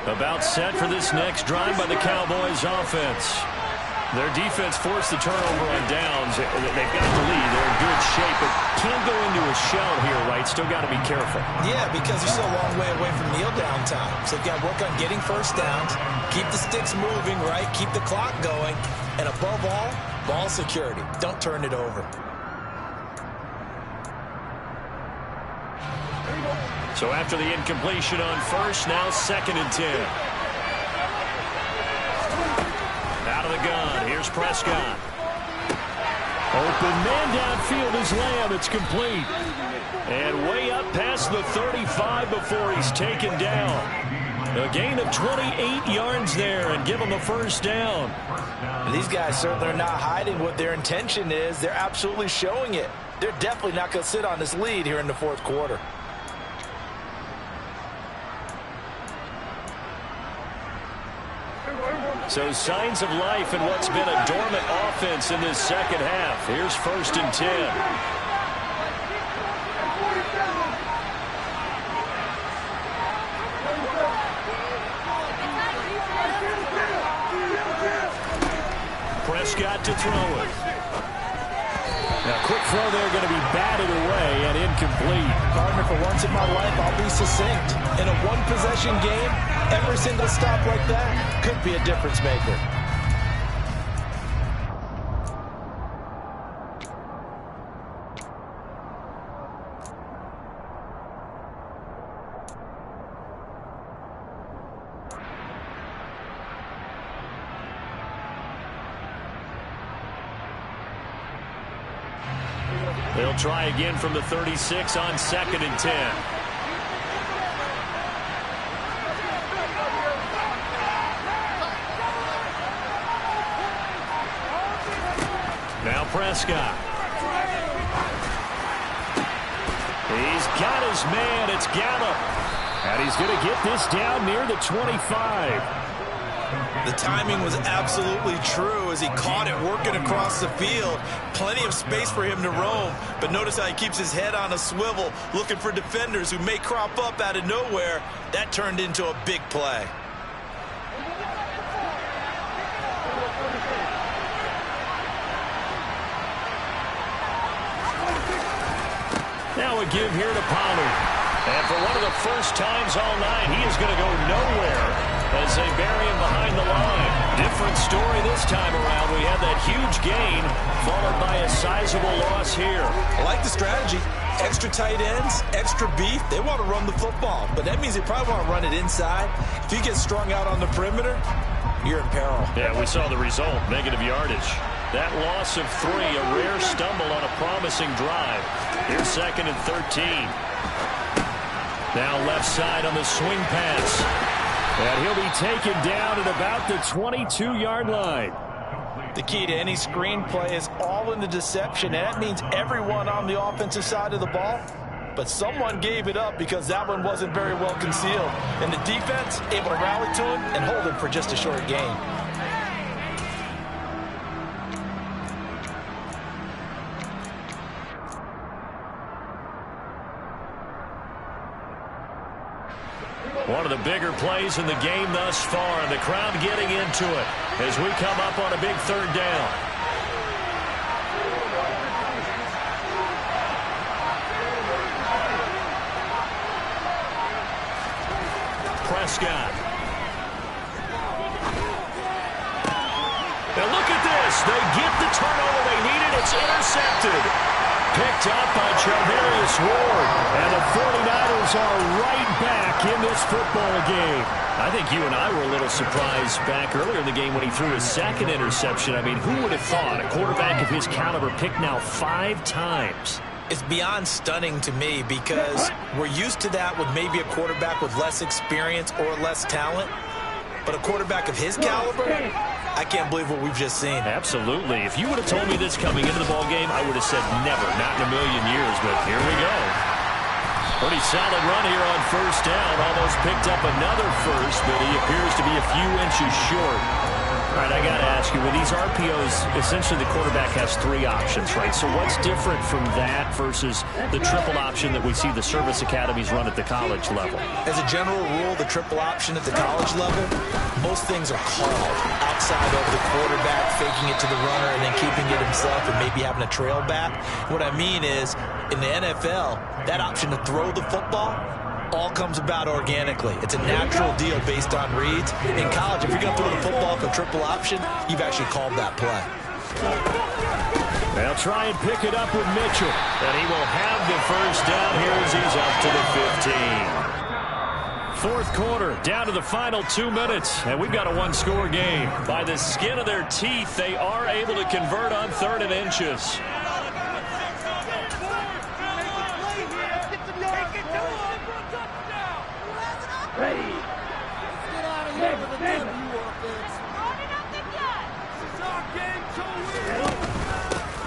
About set for this next drive by the Cowboys offense. Their defense forced the turnover on downs. They've got the lead. They're in good shape, but can't go into a shell here, right? Still got to be careful. Yeah, because you're still a long way away from kneel down time. So they've got to work on getting first downs, keep the sticks moving, right? Keep the clock going. And above all, ball security. Don't turn it over. So after the incompletion on 1st, now 2nd and 10. Out of the gun, here's Prescott. Open man downfield is Lamb. It's complete. And way up past the 35 before he's taken down. A gain of 28 yards there and give him a first down. These guys certainly are not hiding what their intention is. They're absolutely showing it. They're definitely not going to sit on this lead here in the 4th quarter. So signs of life in what's been a dormant offense in this second half. Here's 1st and 10. Prescott to throw it. Now, quick throw there, going to be batted away and incomplete. Partner, for once in my life, I'll be succinct. In a one-possession game, every single stop like that could be a difference maker. They'll try again from the 36 on 2nd and 10. Now Prescott. He's got his man. It's Gallup. And he's going to get this down near the 25. The timing was absolutely true as he caught it working across the field. Plenty of space for him to roam, but notice how he keeps his head on a swivel, looking for defenders who may crop up out of nowhere. That turned into a big play. Now a give here to Pollard. And for one of the first times all night, he is going to go nowhere as they bury him behind the line. Different story this time around. We had that huge gain followed by a sizable loss here. I like the strategy. Extra tight ends, extra beef. They want to run the football, but that means they probably want to run it inside. If you get strung out on the perimeter, you're in peril. Yeah, we saw the result, negative yardage. That loss of 3, a rare stumble on a promising drive. Here's 2nd and 13. Now left side on the swing pass. And he'll be taken down at about the 22-yard line. The key to any screen play is all in the deception, and that means everyone on the offensive side of the ball. But someone gave it up because that one wasn't very well concealed. And the defense able to rally to him and hold him for just a short gain. One of the bigger plays in the game thus far, and the crowd getting into it as we come up on a big 3rd down. Prescott. Now look at this. They get the turnover they needed. It's intercepted. Picked up by Charvarius Ward. And the 49ers are right back in this football game. I think you and I were a little surprised back earlier in the game when he threw his 2nd interception. I mean, who would have thought a quarterback of his caliber picked now 5 times? It's beyond stunning to me because we're used to that with maybe a quarterback with less experience or less talent. But a quarterback of his caliber, I can't believe what we've just seen. Absolutely. If you would have told me this coming into the ball game, I would have said never, not in a million years. But here we go. Pretty solid run here on 1st down. Almost picked up another first, but he appears to be a few inches short. All right, I got to ask you, with these RPOs, essentially the quarterback has 3 options, right? So what's different from that versus the triple option that we see the service academies run at the college level? As a general rule, the triple option at the college level, most things are called outside of the quarterback faking it to the runner and then keeping it himself and maybe having a trail back. What I mean is, in the NFL, that option to throw the football all comes about organically. It's a natural deal based on reads. In college, if you're going to throw the football for triple option, you've actually called that play. They'll try and pick it up with Mitchell. And he will have the first down here as he's up to the 15. 4th quarter, down to the final 2 minutes. And we've got a 1-score game. By the skin of their teeth, they are able to convert on 3rd and inches.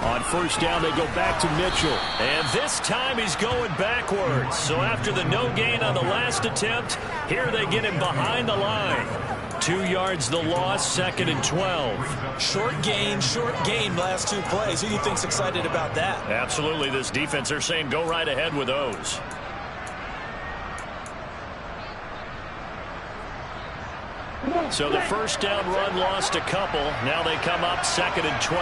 On 1st down, they go back to Mitchell. And this time he's going backwards. So after the no gain on the last attempt, here they get him behind the line. 2 yards the loss, 2nd and 12. Short gain last 2 plays. Who do you think's excited about that? Absolutely. This defense, they're saying go right ahead with those. So the 1st down run lost a couple. Now they come up 2nd and 12.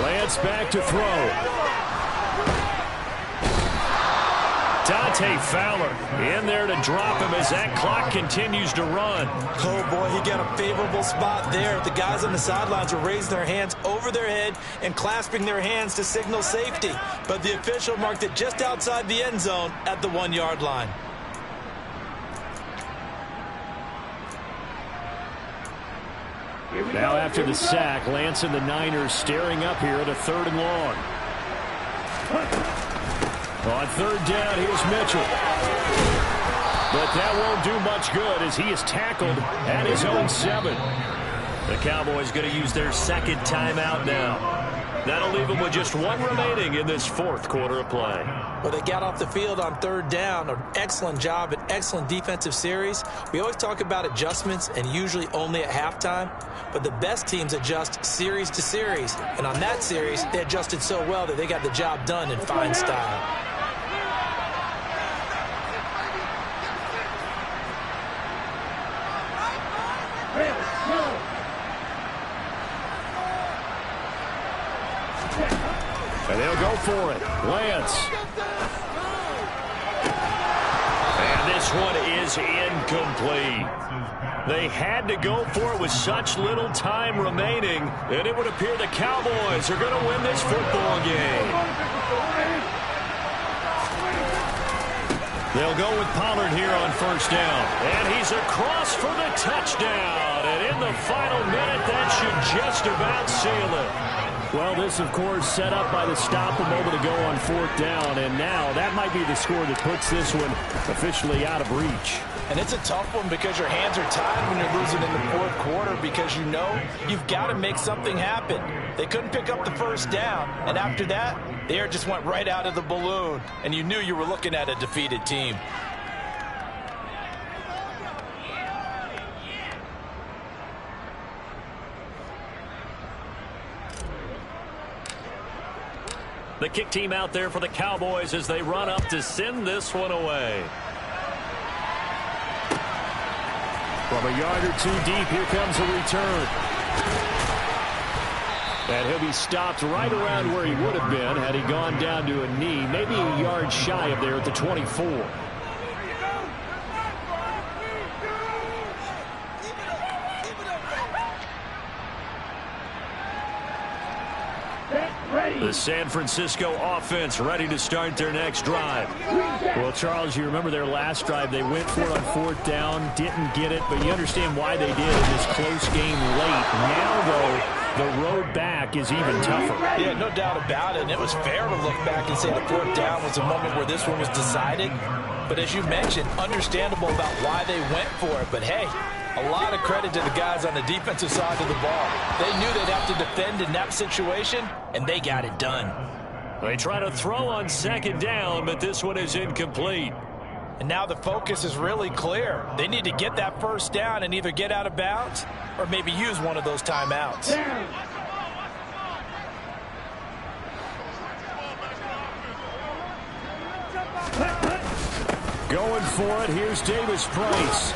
Lance back to throw. Dante Fowler in there to drop him as that clock continues to run. Oh, boy, he got a favorable spot there. The guys on the sidelines were raising their hands over their head and clasping their hands to signal safety. But the official marked it just outside the end zone at the 1-yard line. Now after the sack, Lance and the Niners staring up here at a 3rd and long. On 3rd down, here's Mitchell. But that won't do much good as he is tackled at his own 7. The Cowboys going to use their 2nd timeout now. That'll leave them with just 1 remaining in this 4th quarter of play. Well, they got off the field on 3rd down. An excellent job, an excellent defensive series. We always talk about adjustments and usually only at halftime. But the best teams adjust series to series. And on that series, they adjusted so well that they got the job done in fine style. And they'll go for it. Lance. And this one is incomplete. They had to go for it with such little time remaining, and it would appear the Cowboys are going to win this football game. They'll go with Pollard here on first down. And he's across for the touchdown. And in the final minute, that should just about seal it. Well, this, of course, set up by the stop a moment ago on fourth down. And now that might be the score that puts this one officially out of reach. And it's a tough one because your hands are tied when you're losing in the fourth quarter because you know you've got to make something happen. They couldn't pick up the first down, and after that, the air just went right out of the balloon, and you knew you were looking at a defeated team. The kick team out there for the Cowboys as they run up to send this one away. From a yard or two deep, here comes a return. And he'll be stopped right around where he would have been had he gone down to a knee, maybe a yard shy of there at the 24. The San Francisco offense ready to start their next drive. Well, Charles, you remember their last drive. They went for it on fourth down, didn't get it, but you understand why they did in this close game late. Now, though, the road back is even tougher. Yeah, no doubt about it. And it was fair to look back and say the fourth down was a moment where this one was decided. But as you mentioned, understandable about why they went for it. But, hey, a lot of credit to the guys on the defensive side of the ball. They knew they'd have to defend in that situation, and they got it done. They try to throw on second down, but this one is incomplete. And now the focus is really clear. They need to get that first down and either get out of bounds or maybe use one of those timeouts. Going for it, here's Davis Price.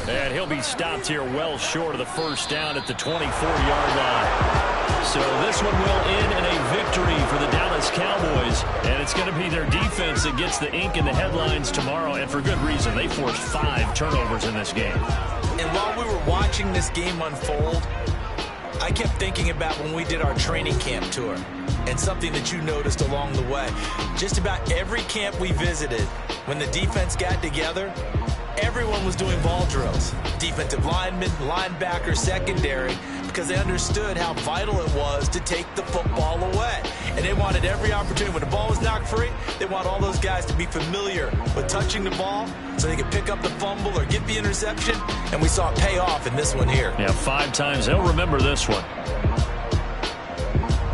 And he'll be stopped here well short of the first down at the 24-yard line. So this one will end in a victory for the Dallas Cowboys. And it's going to be their defense that gets the ink in the headlines tomorrow. And for good reason. They forced 5 turnovers in this game. And while we were watching this game unfold, I kept thinking about when we did our training camp tour and something that you noticed along the way. Just about every camp we visited, when the defense got together, everyone was doing ball drills. Defensive linemen, linebackers, secondary, because they understood how vital it was to take the football away. And they wanted every opportunity. When the ball was knocked free, they want all those guys to be familiar with touching the ball so they could pick up the fumble or get the interception. And we saw it pay off in this one here. Yeah, 5 times. They'll remember this one.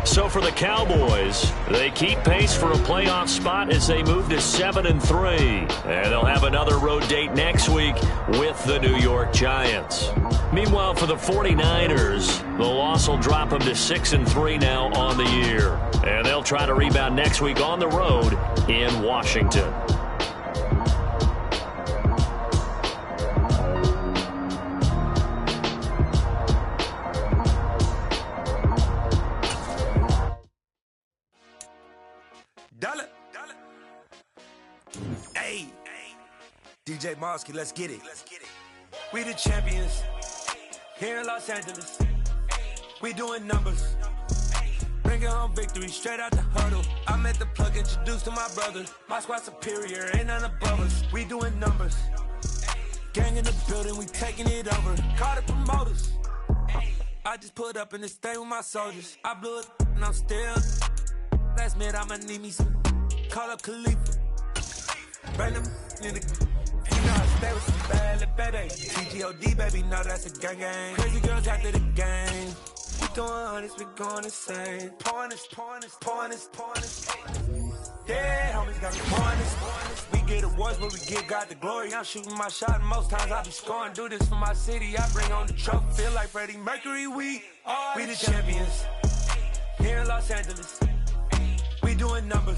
So for the Cowboys, they keep pace for a playoff spot as they move to 7-3. And they'll have another road date next week with the New York Giants. Meanwhile, for the 49ers, the loss will drop them to 6-3 now on the year. And they'll try to rebound next week on the road in Washington. Hey, DJ Mosky, let's get it. We the champions here in Los Angeles. We doing numbers. Bringing home victory straight out the huddle. I'm at the plug, introduced to my brother. My squad superior, ain't none above us. We doing numbers. Gang in the building, we taking it over. Call the promoters. I just put up in this thing with my soldiers. I blew it and I'm still. Last minute I'ma need me some. Call up Khalifa. Bring them in the. You know I stay with some bad little baby. TGOD baby, no that's a gang gang. Crazy girls after the game. We doing hundreds, we going insane. Pouring this. Yeah, homies got me pouring this. We get awards, but we give God the glory. I'm shooting my shot, and most times I be scoring. Do this for my city, I bring on the trophy. Feel like Freddie Mercury, we the champions here in Los Angeles. We doing numbers.